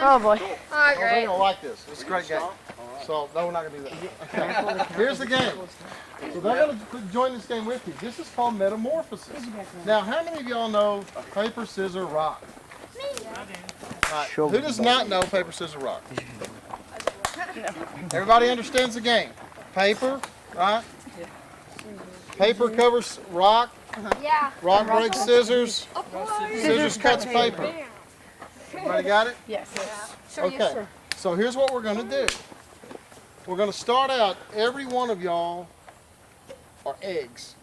Oh boy. Oh, great. They're gonna like this. It's a great game. So no, we're not gonna do that. Okay. Here's the game. So they're gonna join this game with you. This is called Metamorphosis. Now, how many of y'all know paper, scissors, rock? Me. Right. Who does not know paper, scissors, rock? Everybody understands the game. Paper, right? Paper covers rock. Yeah. Rock breaks scissors. Scissors cuts paper. Everybody got it? Yes. Okay. So here's what we're going to do. We're going to start out, every one of y'all are eggs.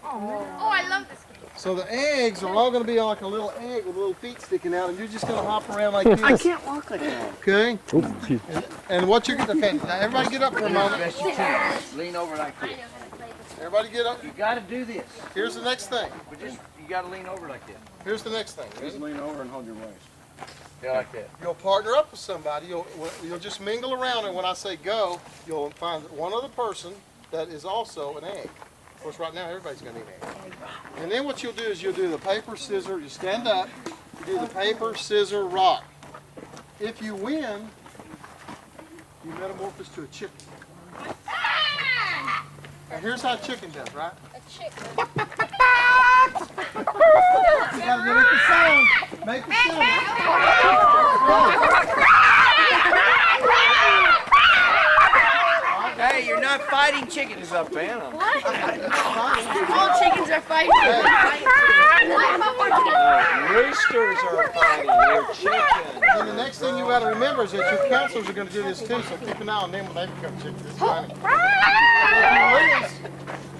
Oh, I love this game. So the eggs are all going to be like a little egg with little feet sticking out, and you're just going to hop around like this. I can't walk like that. Okay? And what you're going to, okay, now everybody get up for a moment. Best you can. Lean over like this. Everybody get up. You got to do this. Here's the next thing. But just you got to lean over like this. Here's the next thing. Just lean over and hold your waist. Yeah, like that. You'll partner up with somebody. You'll just mingle around, and when I say go, you'll find one other person that is also an egg. Of course, right now everybody's going to need an egg. And then what you'll do is you'll do the paper, scissors. You stand up. You do the paper, scissors, rock. If you win, you metamorphose to a chicken. And here's how a chicken does, right? A chicken. You gotta make the sound. Make the sound. Hey, you're not fighting chickens up there. All chickens are fighting. Roosters are fighting. You're chickens. And the next thing you got to remember is that your counselors are going to do this too, so keep an eye on them when they become chickens. This is funny.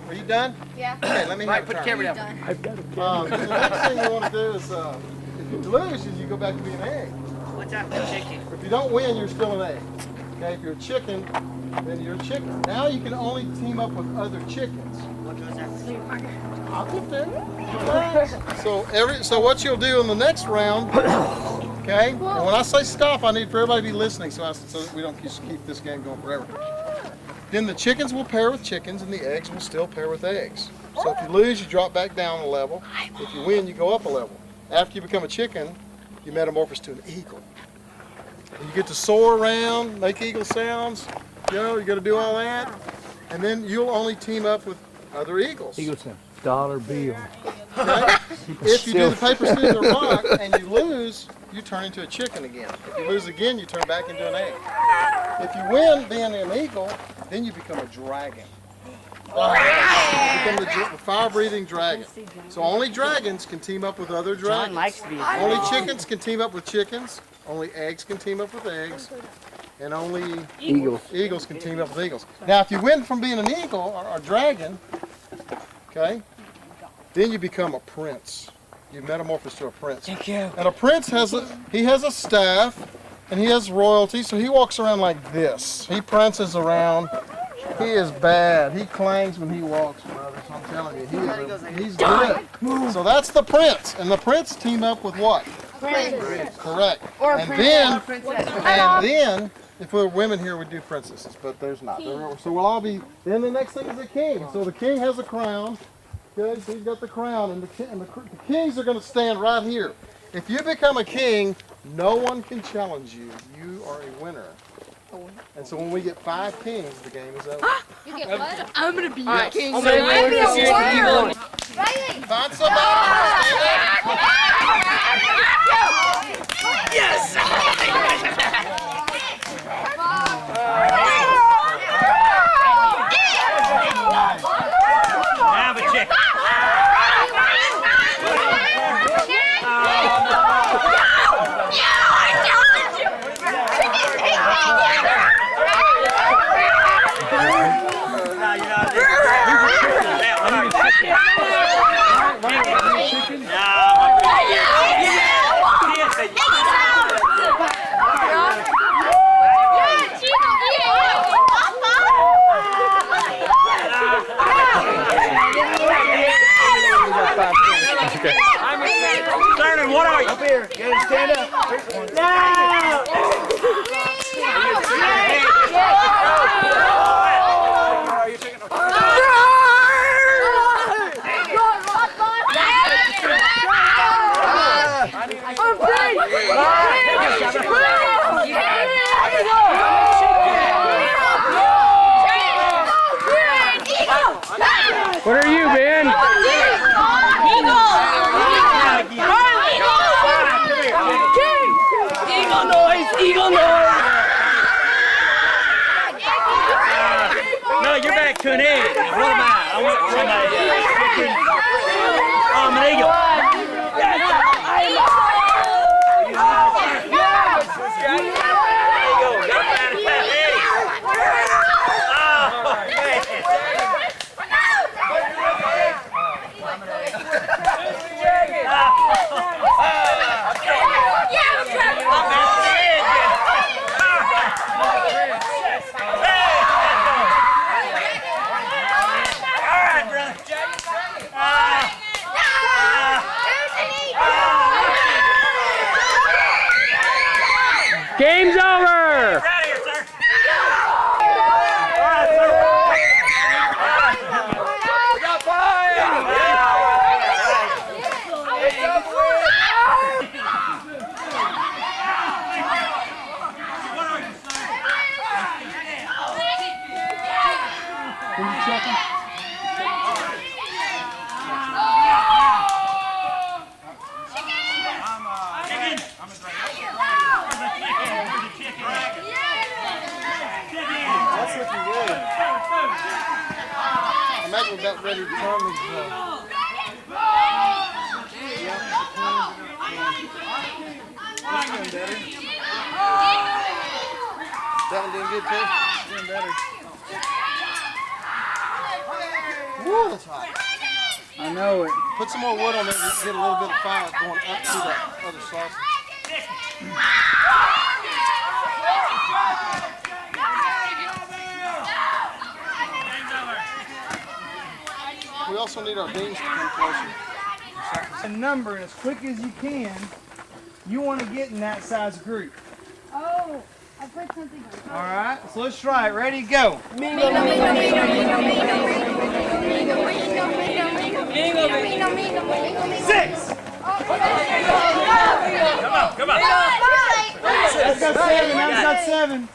Are you done? Yeah. Okay, let me have Put a the turn. camera down. I've got a The next thing you want to do is, if you lose, is you go back to being an egg. What's up, the chicken? If you don't win, you're still an egg. Okay, if you're a chicken, then you're a chicken. Now you can only team up with other chickens. What does that mean? I'll get there. So what you'll do in the next round, okay? And when I say stop, I need for everybody to be listening so that we don't just keep this game going forever. Then the chickens will pair with chickens and the eggs will still pair with eggs. So if you lose, you drop back down a level. If you win, you go up a level. After you become a chicken, you metamorphose to an eagle. And you get to soar around, make eagle sounds. You got to do all that. And then you'll only team up with other eagles. Eagle sound. Dollar bill. Okay? If you do the paper, scissors, or rock and you lose, you turn into a chicken again. If you lose again, you turn back into an egg. If you win being an eagle, then you become a dragon. You become the fire-breathing dragon. So only dragons can team up with other dragons. John likes to be Only chickens can team up with chickens. Only eggs can team up with eggs. And only eagles can team up with eagles. Now, if you win from being an eagle or a dragon, okay, then you become a prince. You metamorphose to a prince. Thank you. And a prince has a staff, and he has royalty, so he walks around like this. He prances around. He is bad. He clangs when he walks, brothers. I'm telling you, he's good. So that's the prince, and the prince team up with what? Princess. Correct. Or a And princess. then, if we were women here, we'd do princesses, but there's not. So we'll all be. Then the next thing is the king. So the king has a crown. Okay, so he's got the crown, and the kings are going to stand right here. If you become a king, no one can challenge you. You are a winner. And so when we get 5 kings, the game is over. You get what? I'm gonna be a king. I'm gonna be a warrior. Riley. Find somebody. Yes! Have a chick. Landon, what are you? Up here. You gotta stand up. I'm to an egg. What am I? I want somebody chicken. Oh, I'm an eagle. Yes! Game's over! That's looking good. I imagine we're about ready to turn these. That one doing good too? Doing better. Woo, that's hot. I know it. Put some more wood on it and get a little bit of fire going up to the other sausage. We also need our beans to come closer. A number as quick as you can. You want to get in that size group. Oh, I put something on. All right, so let's try it. Ready, go. Mingo, mingo, mingo, mingo, mingo, mingo, mingo, mingo, mingo, mingo, mingo. 6. Come on. That's got 7. That's got 7.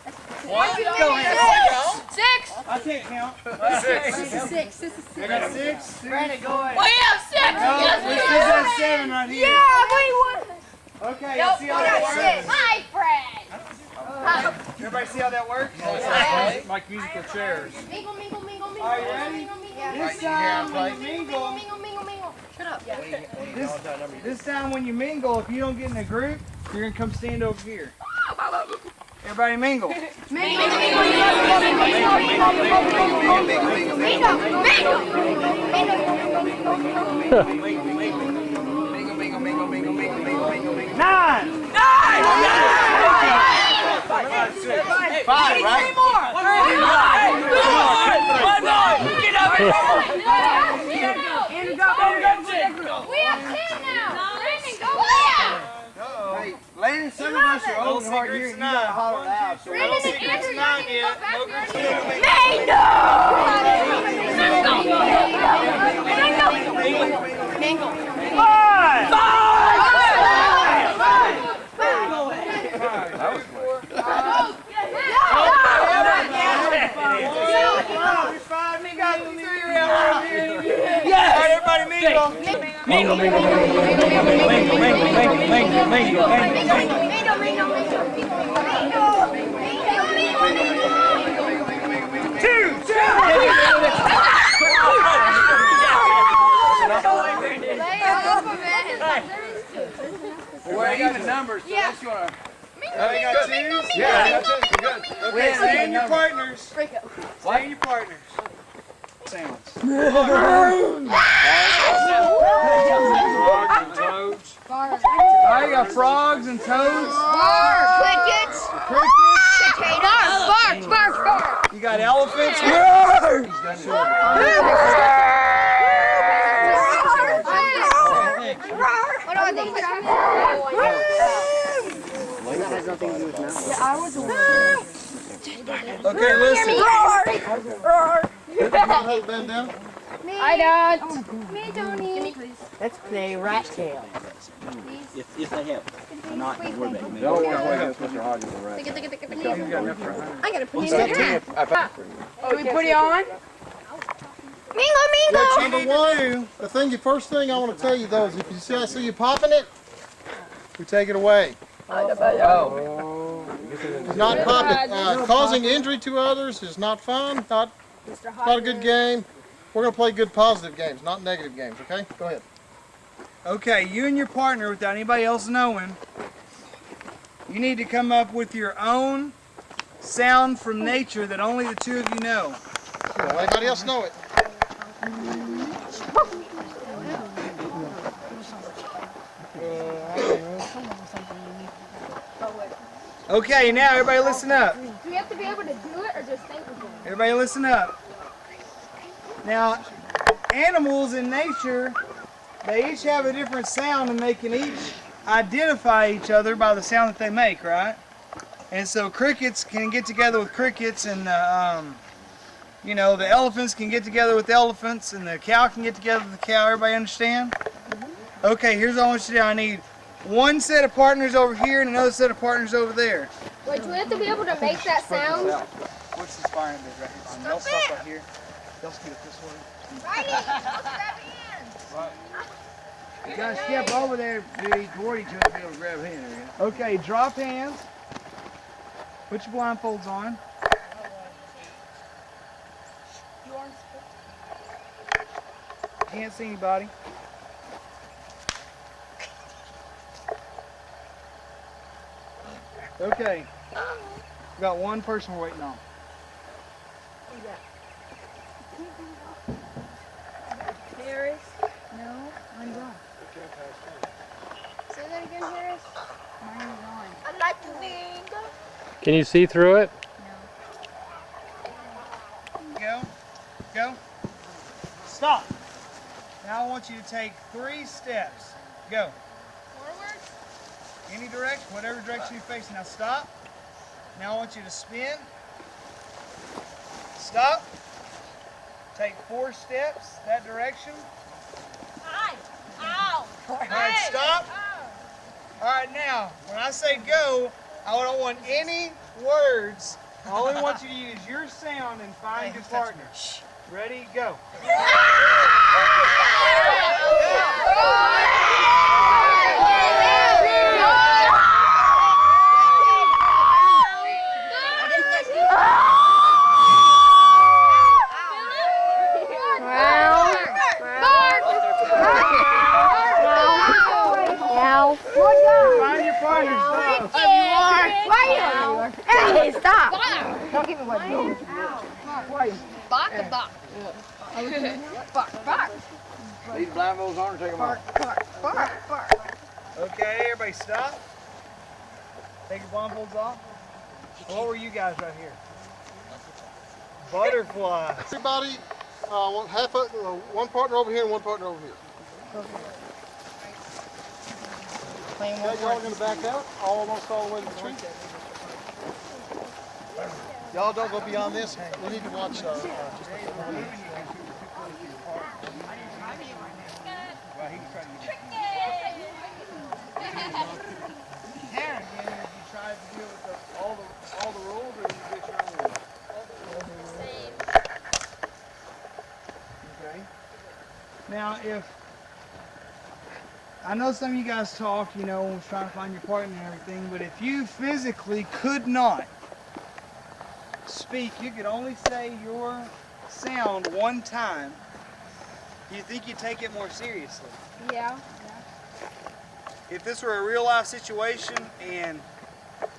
Six. I can't count. Six. I got 6. We have six. No, this is at 7 right here. Yeah, we won. Okay, let's see how that works. My friend. Everybody see how that works? Like musical chairs. Mingle, mingle, mingle, mingle. Are you ready? This time when you mingle, Mingle, mingle, mingle. Shut up. this time when you mingle, if you don't get in a group, you're gonna come stand over here. Everybody mingle. Mingle, mingle, mingle, mingle, mingle, mingle, mingle. 9. 5, right? Get over here! We have 10 now. Brandon, go back. Hey, Landon, some of us are old and hard here. You gotta holler out. So Brandon and Andrew, you need to go back there. Mingle. 5. Everybody mingle. Mingle, mingle, mingle, mingle, mingle, mingle, mingle, mingle, mingle, We're even numbers, so Yeah. let's go on. Mingle, got 2s? Yeah, that's it. Good. Okay, stay in your partners. Break up. Stay in your partners. Sounds. I got frogs and toads. Crickets. Potatoes. Bark. You got elephants. What are these? Okay, listen. Hold them down. I don't. Me, Tony. Give me, please. Let's play rat tail. If they have. I'm not going to worry about me. Don't worry about Mr. Hodges and rat. I gotta put it in there. Can we put it on? Mingle. Number 1, first thing I want to tell you though is if you see I see you popping it, we take it away. Do not pop it. Causing injury to others is not fun. Not a good game. We're going to play good positive games, not negative games, okay? Go ahead. Okay, you and your partner, without anybody else knowing, you need to come up with your own sound from nature that only the two of you know. Don't let anybody else know it. Okay, now everybody listen up. Do we have to be able to do it or just think of it? Everybody listen up. Now, animals in nature, they each have a different sound and they can each identify each other by the sound that they make, right? And so crickets can get together with crickets, and you know, the elephants can get together with elephants, and the cow can get together with the cow. Everybody understand? Okay, here's what I want you to do. I need one set of partners over here and another set of partners over there. Wait, do we have to be able to make that sound? What's this fire bit right here? They'll stop right here. They'll scoot up this way. Right. You gotta step over there toward each other to be able to grab hands. Okay, drop hands. Put your blindfolds on. Can't see anybody. Okay. We got one person we're waiting on. Harris? No, mine's on. Say that again, Harris. Mine's on. I like to mingle. Can you see through it? Go. Go. Stop. Now I want you to take 3 steps. Go. Forward? Any direction, whatever direction you're facing. Now stop. Now I want you to spin. Stop. Take 4 steps that direction. Ow! All right, stop. All right, now, when I say go, I don't want any words. I only want you to use your sound and find your partner. Ready, go. Find your partner. Hey, stop! Don't give me one. Bark, bark. Bark, bark. Leave the blindfolds on or take them off? Bark, bark. Okay, everybody stop. Take your blindfolds off. What were you guys right here? Butterflies. Everybody, one partner over here and one partner over here. Okay, y'all are going to back out almost all the way to the tree. Y'all don't go beyond this. We need to watch just a couple minutes. All the rules, or you get your own rules? Okay. Now, if I know some of you guys talked, you know, was trying to find your partner and everything, but if you physically could not speak, you could only say your sound one time, do you think you'd take it more seriously? Yeah. If this were a real life situation and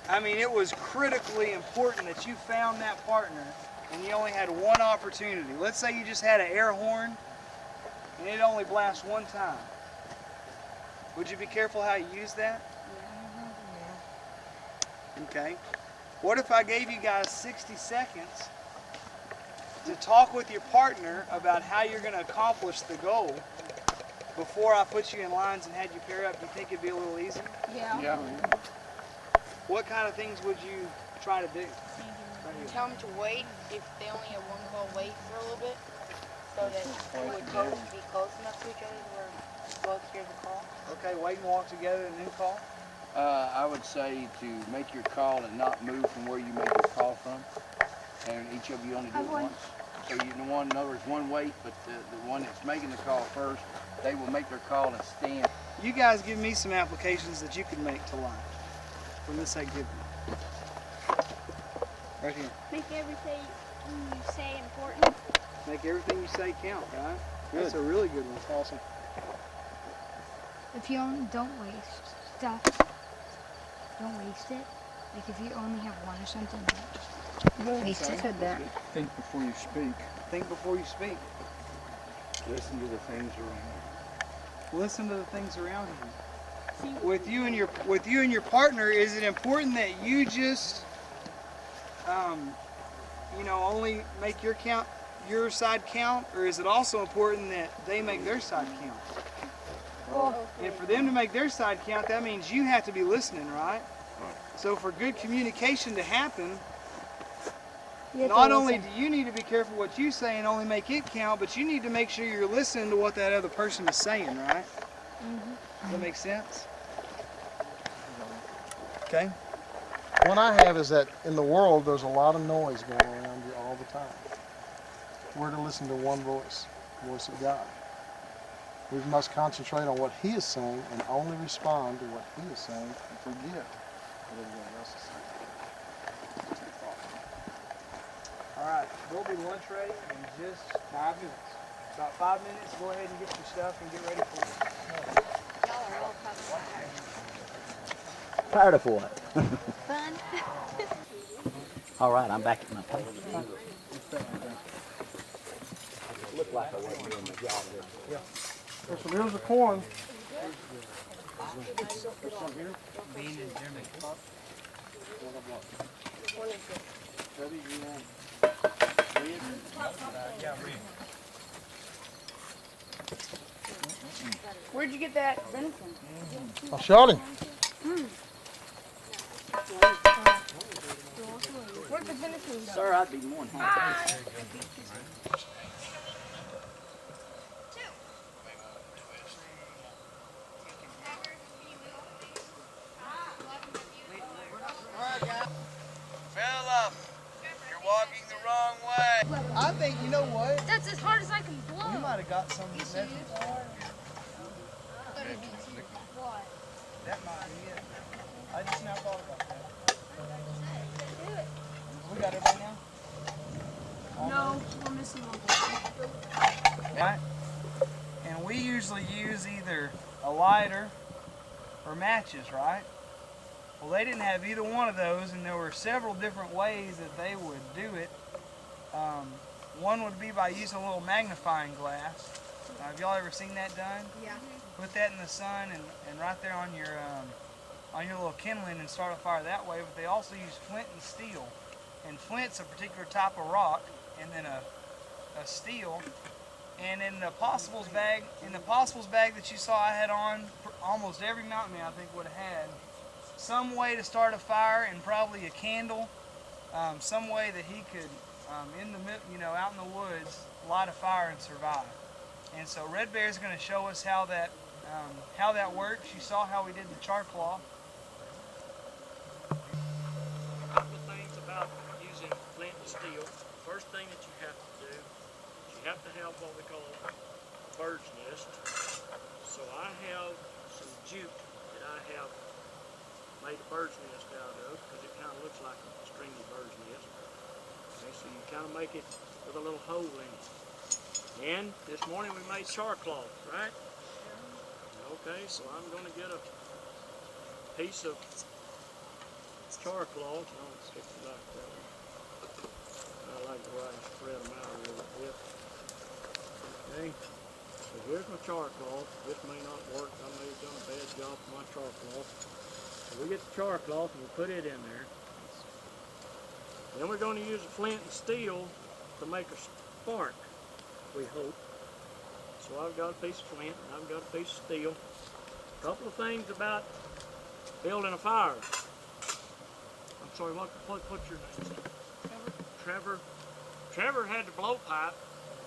I mean it was critically important that you found that partner and you only had one opportunity. Let's say you just had an air horn and it only blasts one time. Would you be careful how you use that? Okay. What if I gave you guys 60 seconds to talk with your partner about how you're going to accomplish the goal before I put you in lines and had you pair up? Do you think it'd be a little easier? Yeah. What kind of things would you try to do? Tell them to wait if they only have one call, wait for a little bit so that we would both be close enough to each other where we both hear the call. Okay, wait and walk together and then call. I would say to make your call and not move from where you make your call from. And each of you only do it once. So you in other words, one wait, but the one that's making the call first, they will make their call and stand. You guys give me some applications that you could make to life from this activity. Right here. Make everything you say important. Make everything you say count, right? Good. That's a really good one. Awesome. If you don't waste stuff, don't waste it. Like if you only have one or something, don't waste it. Said that. Think before you speak. Think before you speak. Listen to the things around. Listen to the things around you. With you and your partner, is it important that you just, only make your side count, or is it also important that they make their side count? And for them to make their side count, that means you have to be listening, right? So for good communication to happen, not only do you need to be careful what you say and only make it count, but you need to make sure you're listening to what that other person is saying, right? Does that make sense? Okay. One I have is that in the world there's a lot of noise going around you all the time. We're to listen to one voice, the voice of God. We must concentrate on what He is saying and only respond to what He is saying and forgive what everyone else is saying. All right, we'll be lunch ready in just 5 minutes. About 5 minutes, go ahead and get your stuff and get ready for it. Tired of what? Fun. All right, I'm back at my place. Looked like I wasn't doing my job there. So here's the corn. Where'd you get that venison? I shot him. Where'd the venison go? Sir, I'd be more than happy. I think, you know what? That's as hard as I can blow. You might have got some of the message. That might be it. I just now thought about that. We got everybody now? No, we're missing one. Right? And we usually use either a lighter or matches, right? Well, they didn't have either one of those, and there were several different ways that they would do it. One would be by using a little magnifying glass. Have y'all ever seen that done? Yeah. Put that in the sun and right there on your little kindling and start a fire that way. But they also use flint and steel. And flint's a particular type of rock, and then a steel. And in the possibles bag, that you saw I had on, almost every mountain man I think would have had some way to start a fire and probably a candle, some way that he could, out in the woods, light a fire and survive. And so Red Bear is going to show us how that works. You saw how we did the char cloth. A couple of things about using flint and steel. First thing that you have to do is you have to have what we call a bird's nest. So I have some jute that I have made a bird's nest out of because it kind of looks like a stringy bird's nest. Okay, so you kind of make it with a little hole in it. And this morning we made char cloth, right? Okay, so I'm going to get a piece of char cloth. I'll stick it like that. I like the way I spread them out a little bit. Okay, so here's my char cloth. This may not work. I may have done a bad job with my char cloth. So we get the char cloth and we put it in there. Then we're going to use a flint and steel to make a spark, we hope. So I've got a piece of flint and I've got a piece of steel. A couple of things about building a fire. I'm sorry, what's your name? Trevor. Trevor had the blowpipe.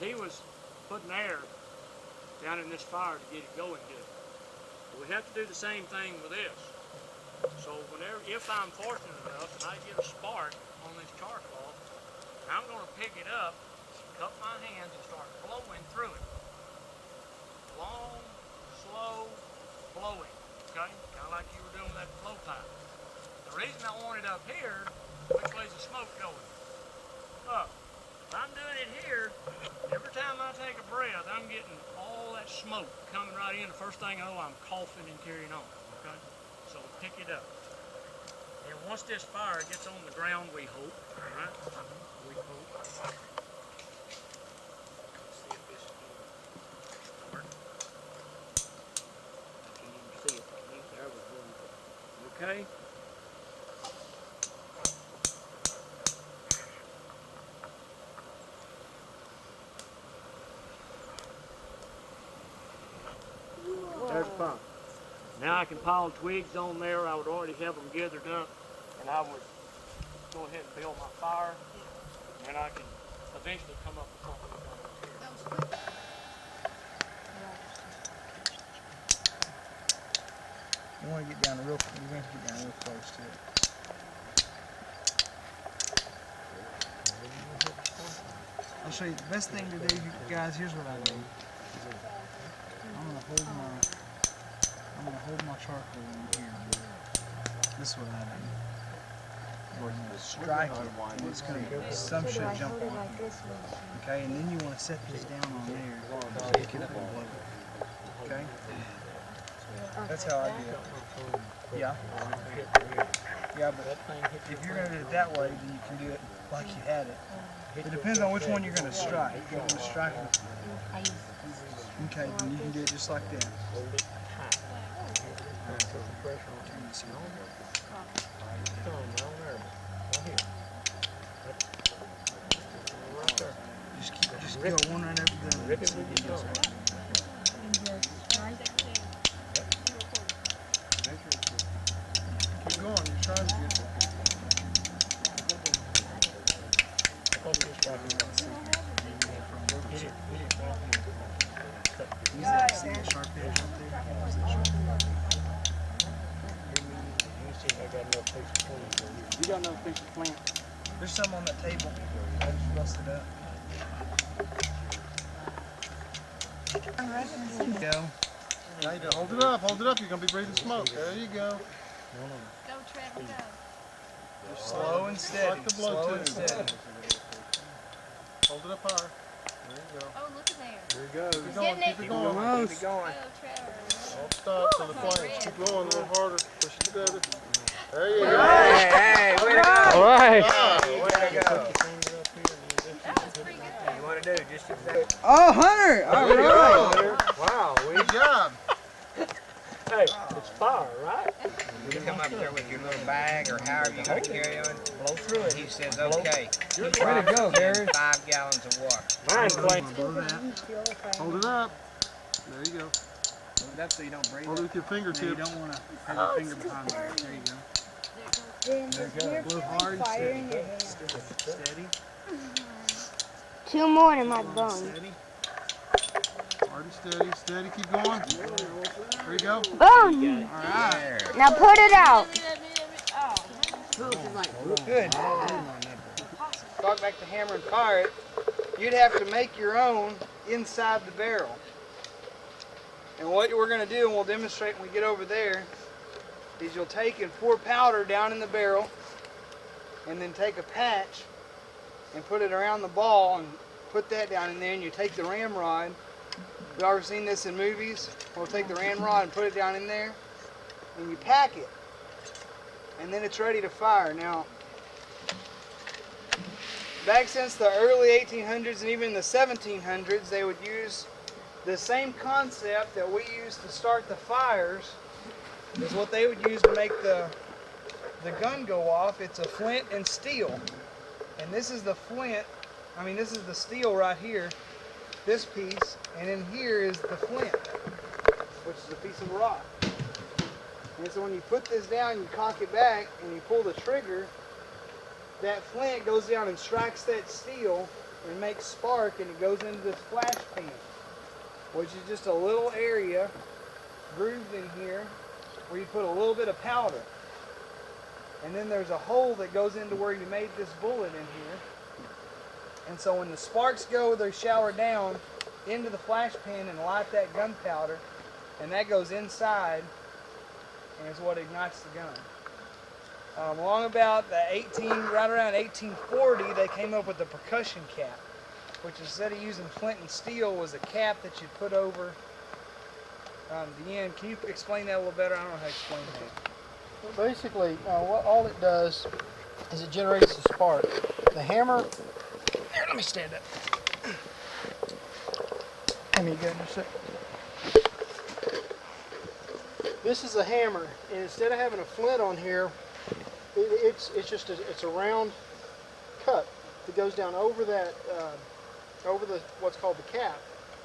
He was putting air down in this fire to get it going good. But we have to do the same thing with this. So if I'm fortunate enough and I get a spark on this char cloth, I'm going to pick it up, cup my hands, and start blowing through it. Long, slow blowing, okay? Kind of like you were doing with that blowpipe. The reason I want it up here, which way's the smoke going? Up. If I'm doing it here, every time I take a breath, I'm getting all that smoke coming right in. The first thing I know, I'm coughing and carrying on, okay? So pick it up. And once this fire gets on the ground, we hope, right? We hope. Let's see if this is going to work. I can't even see it. There we go. Okay? There's the pump. Now I can pile twigs on there. I would already have them gathered up, and I would go ahead and build my fire, and I can eventually come up with something like that. You want to get down real close to it. I'll show you the best thing to do, guys. Here's what I do. I'm gonna hold my charcoal in here. This is what I do. We're gonna strike it, and it's gonna some should jump on it. Okay, and then you want to set this down on there, pick it up and blow it. Okay. That's how I do it. Yeah. Yeah, but if you're gonna do it that way, then you can do it like you had it. It depends on which one you're gonna strike. If you're gonna strike it. Okay, then you can do it just like that. Just go one right after the other. Keep going, you're trying to get it. Use that sharp edge up there. You got another piece of flint? There's some on that table. I just busted up. There you go. Now you hold it up, hold it up. You're going to be breathing smoke. There you go. Go, Trevor, go. Slow and steady. Like the blow Slow too. and steady. Hold it up higher. There you go. Oh, look at there. There you go. Keep it Getting going. Keep it going. Go, Trevor. Don't stop till the flames. Keep going a little harder. Push it together. There you go. Hey, way to go. All right. Way to go. That was pretty good. You want to do just exactly. Oh, Hunter! All There you right. go. Wow. Good job. Hey, it's fire, right? You come up there with your little bag or however you're going to carry on. Blow through it. He says, okay. Way to go, Harry. 5 gallons of water. Mine's plain. Blow that. Hold it up. There you go. Hold it up so you don't breathe Hold it with your No, you fingertips. don't want to have your finger behind there. There you go. There you go. Blow hard and steady. Steady. 2 more in my bone. Steady. Hard and steady. Steady. Keep going. There you go. Boom! All right. Now put it out. Good. Talk back to hammer and fire it. You'd have to make your own inside the barrel. And what we're going to do, and we'll demonstrate when we get over there, is you'll take and pour powder down in the barrel, and then take a patch and put it around the ball and put that down in there, and you take the ramrod. You've ever seen this in movies? We'll take the ramrod and put it down in there, and you pack it. And then it's ready to fire. Now, back since the early 1800s and even the 1700s, they would use the same concept that we use to start the fires is what they would use to make the gun go off. It's a flint and steel. And this is the flint, this is the steel right here, this piece, and in here is the flint, which is a piece of rock. And so when you put this down, you cock it back, and you pull the trigger, that flint goes down and strikes that steel and makes spark, and it goes into this flash pan, which is just a little area grooved in here where you put a little bit of powder. And then there's a hole that goes into where you made this bullet in here. And so when the sparks go, they shower down into the flash pan and light that gunpowder, and that goes inside and is what ignites the gun. Along about right around 1840, they came up with the percussion cap, which instead of using flint and steel was a cap that you put over the end. Can you explain that a little better? I don't know how to explain that. Well, basically, all it does is it generates a spark. The hammer, here, let me stand up. Let me go in a second. This is a hammer, and instead of having a flint on here, it's just a round cut that goes down over that over the what's called the cap,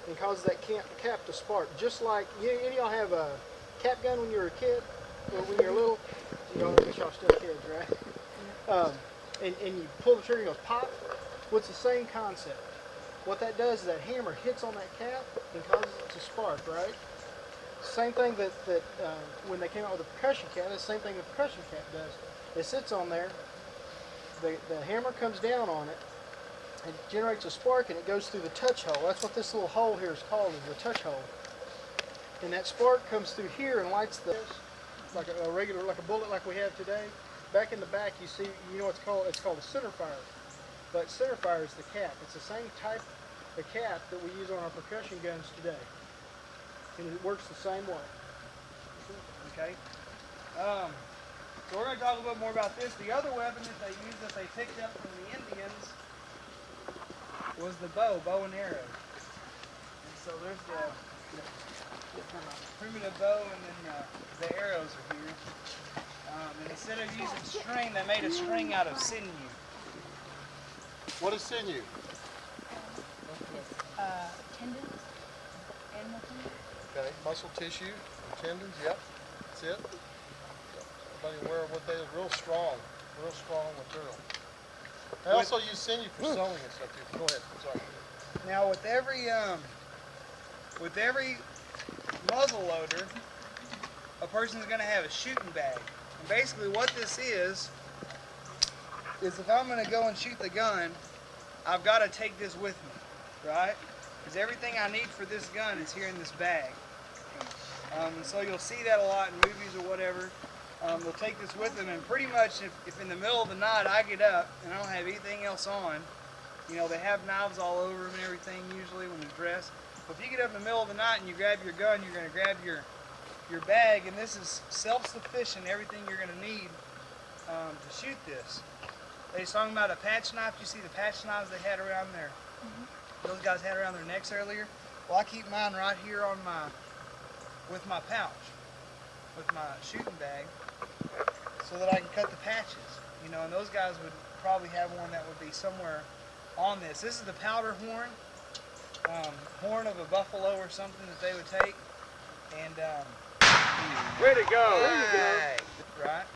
and causes that cap to spark. Just like any of y'all have a cap gun when you were a kid, or when you're little. Y'all still kids, right? And you pull the trigger, and it goes pop. Well, it's the same concept. What that does is that hammer hits on that cap and causes it to spark, right? Same thing that when they came out with the percussion cap, the same thing the percussion cap does. It sits on there, the hammer comes down on it, and it generates a spark, and it goes through the touch hole. That's what this little hole here is called, is the touch hole. And that spark comes through here and lights like a regular, like a bullet like we have today. Back in the back you see, you know what it's called? It's called a center fire. But center fire is the cap. It's the same type of cap that we use on our percussion guns today. And it works the same way. Okay. So we're going to talk a little bit more about this. The other weapon that they used that they picked up from the Indians was the bow and arrow. And so there's the primitive bow, and then the arrows are here. And instead of using string, they made a string out of sinew. What is sinew? Tendons. Animal tendons. Okay, muscle tissue, tendons, yep, that's it. Everybody aware of what they are, real strong material. They also use sinew for sewing and stuff too. Go ahead, sorry. Now with every muzzle loader, a person's going to have a shooting bag. And basically what this is if I'm going to go and shoot the gun, I've got to take this with me, right? Because everything I need for this gun is here in this bag. And so you'll see that a lot in movies or whatever. They'll take this with them, and pretty much if in the middle of the night I get up and I don't have anything else on, you know, they have knives all over them and everything usually when they're dressed. But if you get up in the middle of the night and you grab your gun, you're going to grab your bag, and this is self-sufficient, everything you're going to need to shoot this. They was talking about a patch knife. You see the patch knives they had around there? Those guys had around their necks earlier. Well, I keep mine right here on with my pouch, with my shooting bag, so that I can cut the patches. You know, and those guys would probably have one that would be somewhere on this. This is the powder horn, horn of a buffalo or something that they would take, and way to go! There you go. Right.